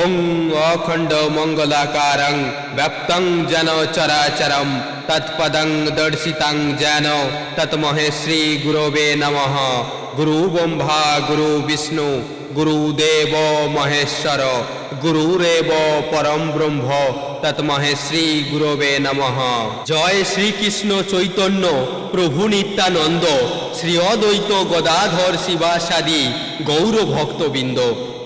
ওং অখণ্ড মঙ্গলাকারং ব্যক্তং যেন চরাচরম তৎপদং দর্শিতং যেন তৎমহে শ্রী গুরবে নমঃ। গুরু ব্রহ্মা গুরু বিষ্ণু গুরুদেব মহেশ্বর গুরুরেব পরম ব্রহ্ম তৎমহে শ্রী গুরবে নমঃ। জয় শ্রীকৃষ্ণ চৈতন্য প্রভু নিত্যানন্দ শ্রী অদ্বৈত গদাধর শিবাসাদি গৌর ভক্তবৃন্দ।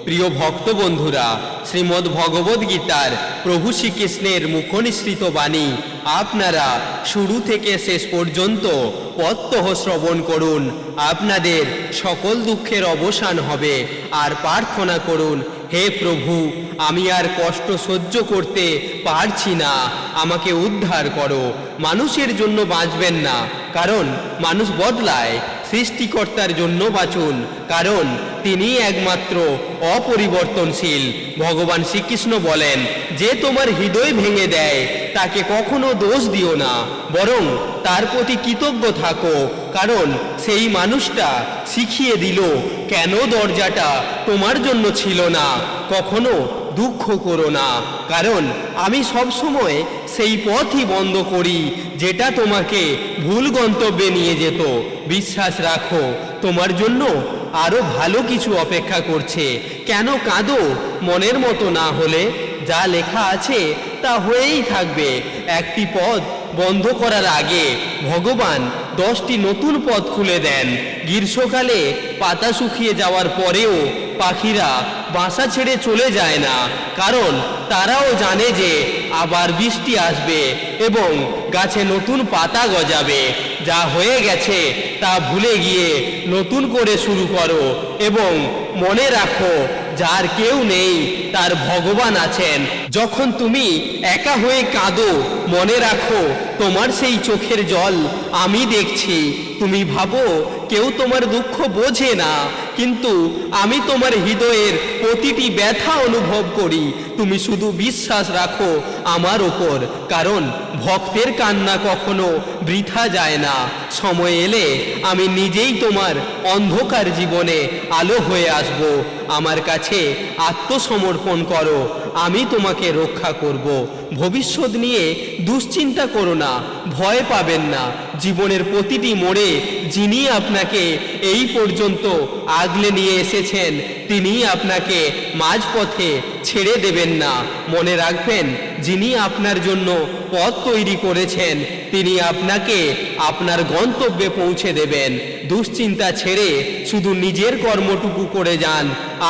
প্রিয় ভক্ত বন্ধুরা, শ্রীমদ্ ভগবদ গীতার প্রভু শ্রীকৃষ্ণের মুখনিসৃত বাণী আপনারা শুরু থেকে শেষ পর্যন্ত প্রত্যহ শ্রবণ করুন। আপনাদের সকল দুঃখের অবসান হবে। আর প্রার্থনা করুন, হে প্রভু, আমি আর কষ্ট সহ্য করতে পারছি না, আমাকে উদ্ধার করো। মানুষের জন্য বাঁচবেন না, কারণ মানুষ বদলায়। সৃষ্টিকর্তার জন্য বাঁচুন, কারণ তিনি একমাত্র অপরিবর্তনশীল। ভগবান শ্রীকৃষ্ণ বলেন, যে তোমার হৃদয় ভেঙে দেয় তাকে কখনো দোষ দিও না, বরং তার প্রতি কৃতজ্ঞ থাকো, কারণ সেই মানুষটা শিখিয়ে দিল কেন দরজাটা তোমার জন্য ছিল না। কখনো দুঃখ করো না, কারণ আমি সবসময় সেই পথই বন্ধ করি যেটা তোমাকে ভুল গন্তব্যে নিয়ে যেত। বিশ্বাস রাখো, তোমার জন্য আরো ভালো কিছু অপেক্ষা করছে। কেন কাঁদো? মনের মতো না হলে যা লেখা আছে তা হয়েই থাকবে। একটি পথ বন্ধ করার আগে ভগবান 10টি নতুন পথ খুলে দেন। গ্রীষ্মকালে পাতা শুকিয়ে যাওয়ার পরেও পাখিরা বাসা ছেড়ে চলে যায় না, কারণ তারাও জানে যে আবার বৃষ্টি আসবে এবং গাছে নতুন পাতা গজাবে। যা হয়ে গেছে তা ভুলে গিয়ে নতুন করে শুরু করো এবং মনে রাখো, যার কেউ নেই তার ভগবান আছেন। যখন তুমি একা হয়ে কাঁদো, মনে রাখো তোমার সেই চোখের জল আমি দেখছি। তুমি ভাবো কেউ তোমার দুঃখ বোঝে না, কিন্তু আমি তোমার হৃদয়ের প্রতিটি ব্যথা অনুভব করি। তুমি শুধু বিশ্বাস রাখো আমার ওপর, কারণ ভক্তের কান্না কখনো বৃথা যায় না। সময় এলে আমি নিজেই তোমার অন্ধকার জীবনে আলো হয়ে আসব। আমার কাছে আত্মসমর্পণ করো, আমি তোমাকে রক্ষা করব। ভবিষ্যৎ নিয়ে দুশ্চিন্তা করো না, ভয় পাবেন না। জীবনের প্রতিটি মোড়ে যিনি আপনাকে এই পর্যন্ত আগলে নিয়ে এসেছেন, তিনি আপনাকে মাঝপথে ছেড়ে দেবেন না। মনে রাখবেন, যিনি আপনার জন্য পথ তৈরি করেছেন, তিনি আপনাকে আপনার গন্তব্যে পৌঁছে দেবেন। দুশ্চিন্তা ছেড়ে শুধু নিজের কর্মটুকু করে যান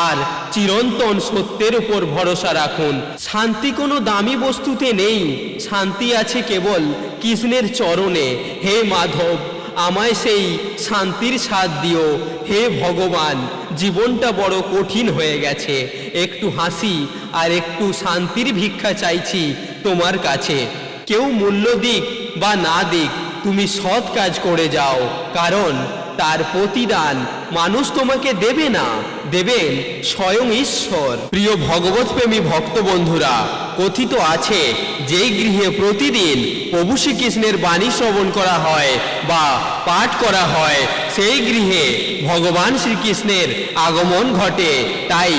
আর চিরন্তন সত্যের উপর ভরসা রাখুন। শান্তি কোনো দামি বস্তুতে নেই, শান্তি আছে কেবল কৃষ্ণের চরণে। হে মাধব, আমায় সেই শান্তির স্বাদ দিও। হে ভগবান, জীবনটা বড় কঠিন হয়ে গেছে, একটু হাসি আর একটু শান্তির ভিক্ষা চাইছি তোমার কাছে। কেউ মূল্য দিক বা না দিক, তুমি সৎ কাজ করে যাও, কারণ তার প্রতিদান মানুষ তোমাকে দেবে না, দেবেন স্বয়ং ঈশ্বর। প্রিয় ভগবৎপ্রেমী ভক্ত বন্ধুরা, কথিত আছে যেই গৃহে প্রতিদিন প্রভু শ্রীকৃষ্ণের বাণী শ্রবণ করা হয় বা পাঠ করা হয়, সেই গৃহে ভগবান শ্রীকৃষ্ণের আগমন ঘটে। তাই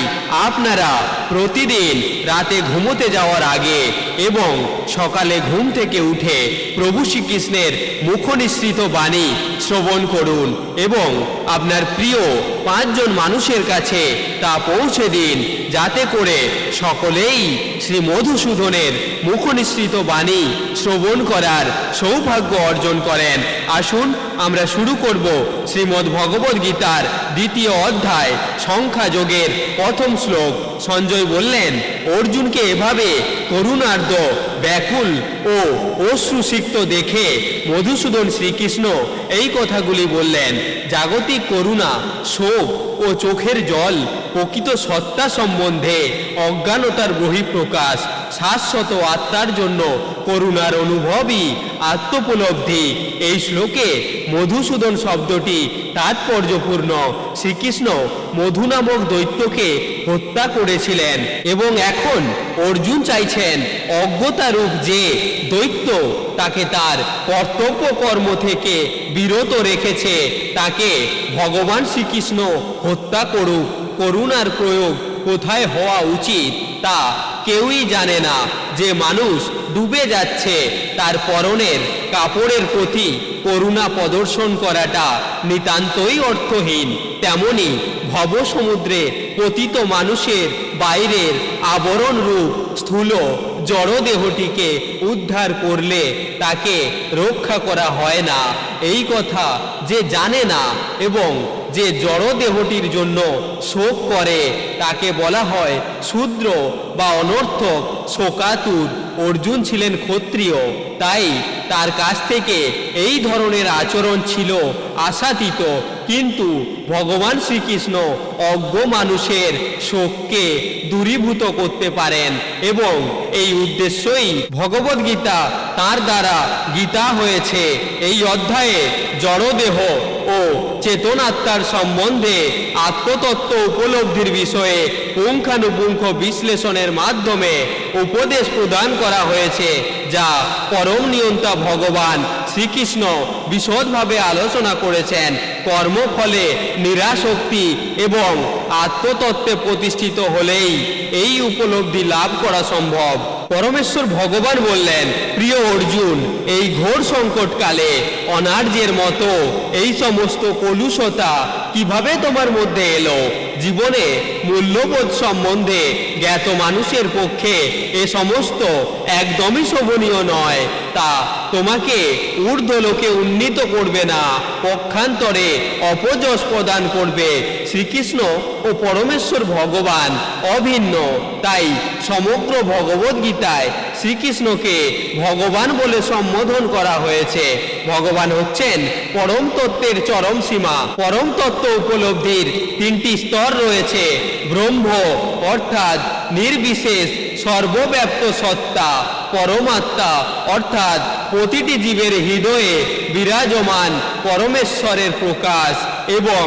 আপনারা প্রতিদিন রাতে ঘুমোতে যাওয়ার আগে এবং সকালে ঘুম থেকে উঠে প্রভু শ্রীকৃষ্ণের মুখনিসৃত বাণী শ্রবণ করুন এবং আপনার প্রিয় 5 জন মানুষের কাছে তা পৌঁছে দিন, যাতে করে সকলেই শ্রী মধুসূদনের মুখনিসৃত বাণী শ্রবণ করার সৌভাগ্য অর্জন করেন। আসুন আমরা শুরু করব শ্রীমদ্ ভগবদ গীতার 2য় অধ্যায় সংখ্যাযোগের 1ম শ্লোক। সঞ্জয় বললেন, অর্জুনকে এভাবে করুণার্দ্র, ব্যাকুল ও অশ্রুসিক্ত দেখে মধুসূদন শ্রীকৃষ্ণ এই কথাগুলি বললেন। জাগতিক করুণা, শোক ও চোখের জল প্রকৃত সত্তা সম্বন্ধে অজ্ঞানতার বহিঃপ্রকাশ। শাশ্বত আত্মার জন্য করুণার অনুভবই আত্মোপলব্ধি। এই শ্লোকে মধুসূদন শব্দটি তাৎপর্যপূর্ণ। শ্রীকৃষ্ণ মধু নামক দৈত্যকে হত্যা করেছিলেন এবং এখন অর্জুন চাইছেন অজ্ঞতারূপ যে দৈত্য তাকে তার কর্তব্য কর্ম থেকে বিরত রেখেছে, তাকে ভগবান শ্রীকৃষ্ণ হত্যা করুক। করুণার প্রয়োগ কোথায় হওয়া উচিত তা কেউই জানে না যে মানুষ ডুবে যাচ্ছে তার পরনের কাপড়ের প্রতি করুণা প্রদর্শন করাটা নিতান্তই অর্থহীন। তেমনি ভবসমুদ্রে পতিত মানুষের বাইরের আবরণ রূপ স্থূল জড়দেহটিকে উদ্ধার করলে তাকে রক্ষা করা হয় না, এই কথা যে জানে না এবং যে জড়দেহটির জন্য শোক করে তাকে বলা হয় শূদ্র বা অনর্থক, শোকাতুর। অর্জুন ছিলেন ক্ষত্রিয়, তাই তার কাছ থেকে এই ধরনের আচরণ ছিল আশাতীত। কিন্তু ভগবান শ্রীকৃষ্ণ অজ্ঞ মানুষের শোককে দূরীভূত করতে পারেন এবং এই উদ্দেশ্যই ভগবদ্গীতা তার দ্বারা গীতা হয়েছে। এই অধ্যায়ে জড়দেহ ও চেতনাত্মার সম্বন্ধে আত্মতত্ত্ব উপলব্ধির বিষয়ে পুঙ্খানুপুঙ্খ বিশ্লেষণের মাধ্যমে উপদেশ প্রদান করা হয়েছে, যা পরম নিয়ন্তা ভগবান শ্রীকৃষ্ণ বিশদভাবে আলোচনা করেছেন। কর্মফলে নিরাসক্তি এবং আত্মতত্ত্বে প্রতিষ্ঠিত হলেই এই উপলব্ধি লাভ করা সম্ভব। পরমেশ্বর ভগবান বললেন, প্রিয় অর্জুন, এই ঘোর সংকটকালে অনার্যের মতো এই সমস্ত কলুষতা কিভাবে তোমার মধ্যে এলো? জীবনে মূল্যবোধ সম্বন্ধে জ্ঞাত মানুষের পক্ষে এ সমস্ত একদমই শোভনীয় নয়। তা তোমাকে ঊর্ধ্বলোকে উন্নীত করবে না, পক্ষান্তরে অপযশ প্রদান করবে। শ্রীকৃষ্ণ ও পরমেশ্বর ভগবান অভিন্ন, তাই সমগ্র ভগবদ্গীতায় শ্রীকৃষ্ণকে ভগবান বলে সম্বোধন করা হয়েছে। ভগবান হচ্ছেন পরম তত্ত্বের চরম সীমা। পরম তত্ত্ব উপলব্ধির তিনটি স্তর রয়েছে। ব্রহ্ম অর্থাৎ নির্বিশেষ সর্বব্যাপ্ত সত্তা, পরমাত্মা অর্থাৎ প্রতিটি জীবের হৃদয়ে বিরাজমান পরমেশ্বরের প্রকাশ, এবং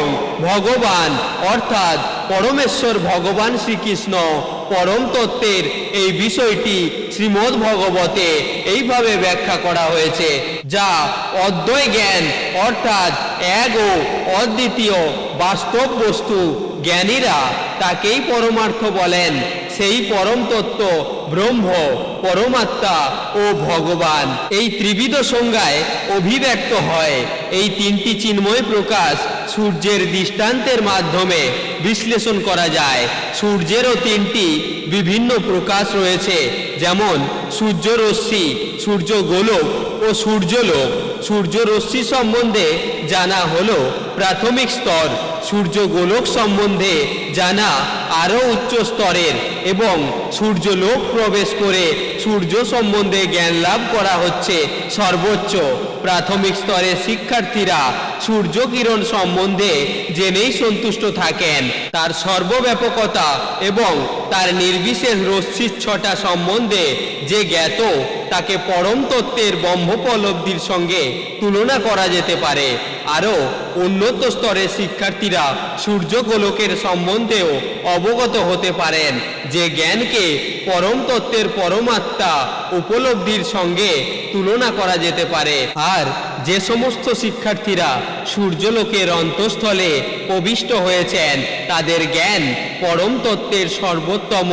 ভগবান অর্থাৎ পরমেশ্বর ভগবান শ্রীকৃষ্ণ। পরম তত্ত্বের এই বিষয়টি শ্রীমদ্ ভগবতে এইভাবে ব্যাখ্যা করা হয়েছে, যা অদ্বয় জ্ঞান অর্থাৎ এক ও অদ্বিতীয় বাস্তব বস্তু। জ্ঞানীরা তাকেই পরমার্থ বলেন। সেই পরম তত্ত্ব ব্রহ্ম, পরমাত্মা ও ভগবান এই ত্রিবিধ সংজ্ঞায় অভিব্যক্ত হয়। এই তিনটি চিন্ময় প্রকাশ সূর্যের দৃষ্টান্তের মাধ্যমে বিশ্লেষণ করা যায়। সূর্যেরও তিনটি বিভিন্ন প্রকাশ রয়েছে, যেমন সূর্যরশ্মি, সূর্যগোলক ও সূর্যলোক। সূর্যরশ্মি সম্বন্ধে জানা হলো প্রাথমিক স্তর, সূর্যগোলক সম্বন্ধে জানা আরও উচ্চ স্তরের, এবং সূর্যলোক প্রবেশ করে সূর্য সম্বন্ধে জ্ঞান লাভ করা হচ্ছে সর্বোচ্চ। প্রাথমিক স্তরের শিক্ষার্থীরা সূর্য কিরণ সম্বন্ধে জেনেই সন্তুষ্ট থাকেন। তার সর্বব্যাপকতা এবং তার নির্বিশেষ রশ্মির ছটা সম্বন্ধে যে জ্ঞাত তাকে পরম তত্ত্বের ব্রহ্মোপলব্ধির সঙ্গে তুলনা করা যেতে পারে। আরও উন্নত স্তরের শিক্ষার্থীরা সূর্যগোলকের সম্বন্ধেও অবগত হতে পারেন, যে জ্ঞানকে পরম তত্ত্বের পরমাত্মা উপলব্ধির সঙ্গে তুলনা করা যেতে পারে। আর যে সমস্ত শিক্ষার্থীরা সূর্যলোকের অন্তঃস্থলে প্রবিষ্ট হয়েছেন তাদের জ্ঞান পরম তত্ত্বের সর্বোত্তম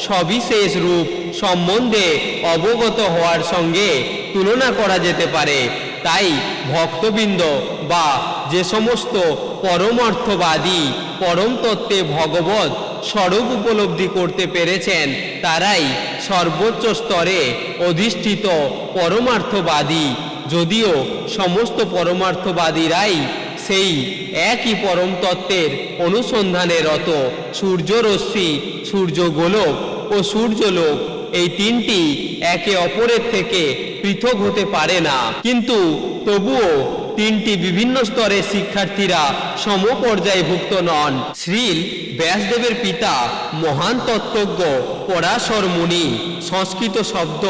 সবিশেষ রূপ সম্বন্ধে অবগত হওয়ার সঙ্গে তুলনা করা যেতে পারে। তাই ভক্তবৃন্দ বা যে সমস্ত পরমার্থবাদী পরম তত্ত্বে ভগবত স্বরূপ উপলব্ধি করতে পেরেছেন তারাই সর্বোচ্চ স্তরে অধিষ্ঠিত পরমার্থবাদী। যদিও সমস্ত পরমার্থবাদীরাই সেই একই পরম তত্ত্বের অনুসন্ধানে রত। সূর্যরশ্মি, সূর্যগোলক ও সূর্যলোক এই তিনটি একে অপরের থেকে পৃথক হতে পারে না, কিন্তু তবুও তিনটি বিভিন্ন স্তরের শিক্ষার্থীরা সমপর্যায়ভুক্ত নন। শ্রীল ব্যাসদেবের পিতা মহান তত্ত্বজ্ঞ পরাশর মুনি সংস্কৃত শব্দ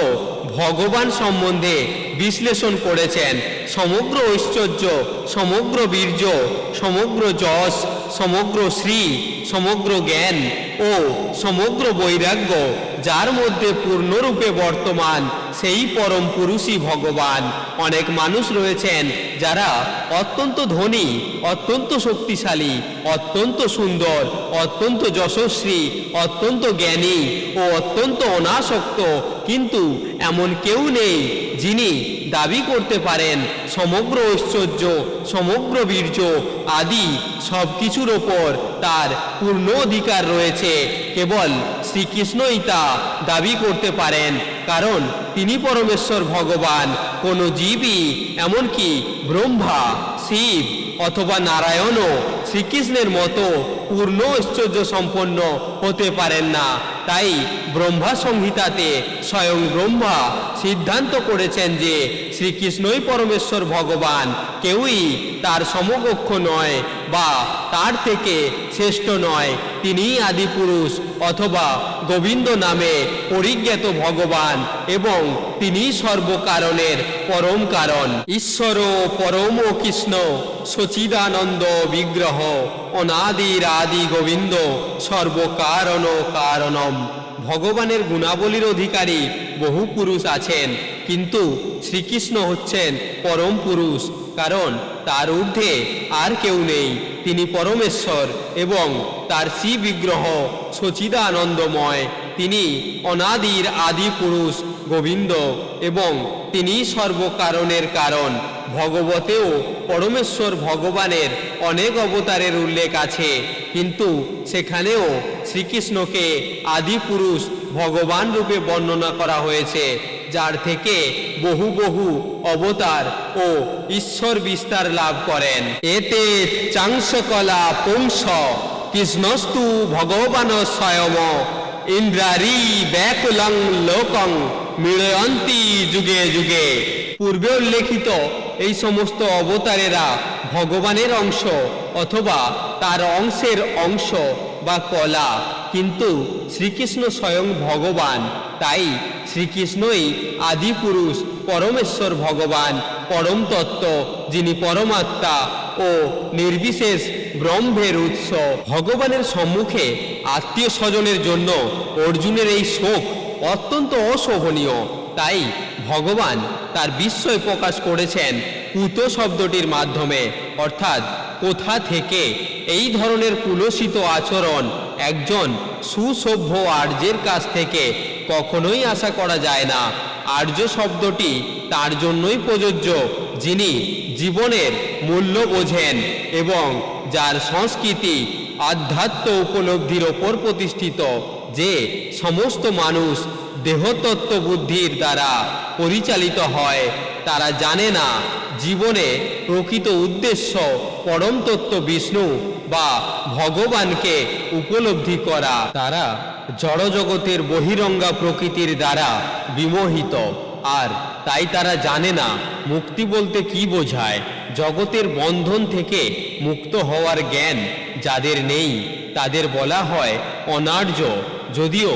ভগবান সম্বন্ধে বিশ্লেষণ করেছেন। সমগ্র ঐশ্বর্য, সমগ্র বীর্য, সমগ্র যশ, সমগ্র শ্রী, সমগ্র জ্ঞান ও সমগ্র বৈরাগ্য যার মধ্যে পূর্ণরূপে বর্তমান সেই পরম পুরুষই ভগবান। অনেক মানুষ রয়েছেন যারা অত্যন্ত ধনী, অত্যন্ত শক্তিশালী, অত্যন্ত সুন্দর, অত্যন্ত যশস্বী, অত্যন্ত জ্ঞানী ও অত্যন্ত অনাসক্ত, কিন্তু এমন কেউ নেই যিনি দাবি করতে পারেন সমগ্র ঐশ্বর্য, সমগ্র বীর্য আদি সব কিছুর ওপর তার পূর্ণ অধিকার রয়েছে। কেবল শ্রীকৃষ্ণই তা দাবি করতে পারেন, কারণ তিনি পরমেশ্বর ভগবান। কোনো জীবই, এমনকি ব্রহ্মা, শিব অথবা নারায়ণও শ্রীকৃষ্ণের মতো পূর্ণ ঐশ্বর্য সম্পন্ন হতে পারেন না। তাই ব্রহ্মা সংহিতাতে স্বয়ং ব্রহ্মা সিদ্ধান্ত করেছেন যে শ্রীকৃষ্ণই পরমেশ্বর ভগবান, কেউই তার সমকক্ষ নয় বা তার থেকে শ্রেষ্ঠ নয়। তিনিই আদিপুরুষ অথবা গোবিন্দ নামে পরিজ্ঞাত ভগবান এবং তিনি সর্বকারণের পরম কারণ। ঈশ্বর পরম কৃষ্ণ সচিদানন্দ বিগ্রহ অনাদির আদি গোবিন্দ সর্বকারণ কারণম। ভগবানের গুণাবলীর অধিকারী বহু পুরুষ আছেন, কিন্তু শ্রীকৃষ্ণ হচ্ছেন পরম পুরুষ, কারণ তার ঊর্ধ্বে আর কেউ নেই। তিনি পরমেশ্বর এবং তার শ্রী বিগ্রহ সচিদানন্দময়। তিনি অনাদির আদি পুরুষ গোবিন্দ এবং তিনি সর্বকারণের কারণ। ভগবতেও পরমেশ্বর ভগবানের অনেক অবতারের উল্লেখ আছে, কিন্তু সেখানেও শ্রীকৃষ্ণকে আদি পুরুষ ভগবান রূপে বর্ণনা করা হয়েছে, যার থেকে বহু বহু অবতার ও ঈশ্বর বিস্তার লাভ করেন। এতে চাংসকলা পুংস কৃষ্ণস্তু ভগবান স্বয়ং ইন্দ্রারি ব্যাকুলং লোকং মিলয়ন্তি যুগে যুগে। পূর্বে উল্লেখিত এই সমস্ত অবতারেরা ভগবানের অংশ অথবা তার অংশের অংশ বা কলা, কিন্তু শ্রীকৃষ্ণ স্বয়ং ভগবান। তাই শ্রীকৃষ্ণই আদি পুরুষ, পরমেশ্বর ভগবান, পরম তত্ত্ব, যিনি পরমাত্মা ও নির্বিশেষ ব্রহ্মের উৎস। ভগবানের সম্মুখে আত্মীয় স্বজনের জন্য অর্জুনের এই শোক অত্যন্ত অশোভনীয়। তাই ভগবান তার বিস্ময় প্রকাশ করেছেন কুত শব্দটির মাধ্যমে, অর্থাৎ কোথা থেকে এই ধরনের কুলসিত আচরণ একজন সুসভ্য আর্যের কাছ থেকে কখনোই আশা করা যায় না। আর্য শব্দটি তার জন্যই প্রযোজ্য যিনি জীবনের মূল্য বোঝেন এবং যার সংস্কৃতি আধ্যাত্ম উপলব্ধির ওপর প্রতিষ্ঠিত, যে সমস্ত মানুষ দেহতত্ত্ব বুদ্ধির দ্বারা পরিচালিত হয়। তারা জানে না জীবনে প্রকৃত উদ্দেশ্য পরম তত্ত্ব বিষ্ণু বা ভগবানকে উপলব্ধি করা। তারা জড়জগতের বহিরঙ্গা প্রকৃতির দ্বারা বিমোহিত, আর তাই তারা জানে না মুক্তি বলতে কি বোঝায়। জগতের বন্ধন থেকে মুক্ত হওয়ার জ্ঞান যাদের নেই তাদের বলা হয় অনার্য। যদিও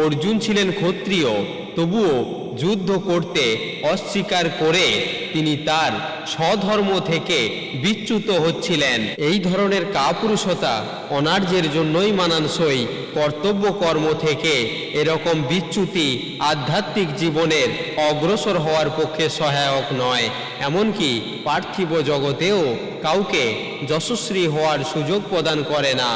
অর্জুন ছিলেন ক্ষত্রিয়, তবুও যুদ্ধ করতে অস্বীকার করে তিনি তার স্বধর্ম থেকে বিচ্যুত হচ্ছিলেন। এই ধরনের কাপুরুষতা অনার্যের জন্যই মানানসই। কর্তব্য কর্ম থেকে এরকম বিচ্যুতি আধ্যাত্মিক জীবনের অগ্রসর হওয়ার পক্ষে সহায়ক নয়। এমনকি পার্থিব জগতেও কাউকে যশস্বী হওয়ার সুযোগ প্রদান করে না।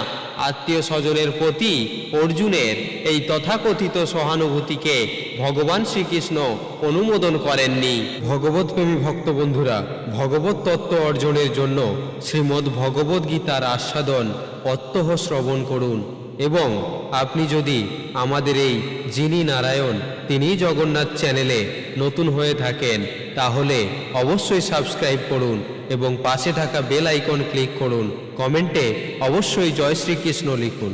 আত্মীয় স্বজনের প্রতি অর্জুনের এই তথাকথিত সহানুভূতিকে ভগবান শ্রীকৃষ্ণ অনুমোদন করেননি। ভগবৎপ্রেমী ভক্ত বন্ধুরা, ভগবত তত্ত্ব অর্জনের জন্য শ্রীমদ্ ভগবদ্ গীতার আস্বাদন প্রত্যহ শ্রবণ করুন। এবং আপনি যদি আমাদের এই যিনি নারায়ণ তিনি জগন্নাথ চ্যানেলে নতুন হয়ে থাকেন, তাহলে অবশ্যই সাবস্ক্রাইব করুন এবং পাশে থাকা বেল আইকন ক্লিক করুন। কমেন্টে অবশ্যই জয় শ্রীকৃষ্ণ লিখুন।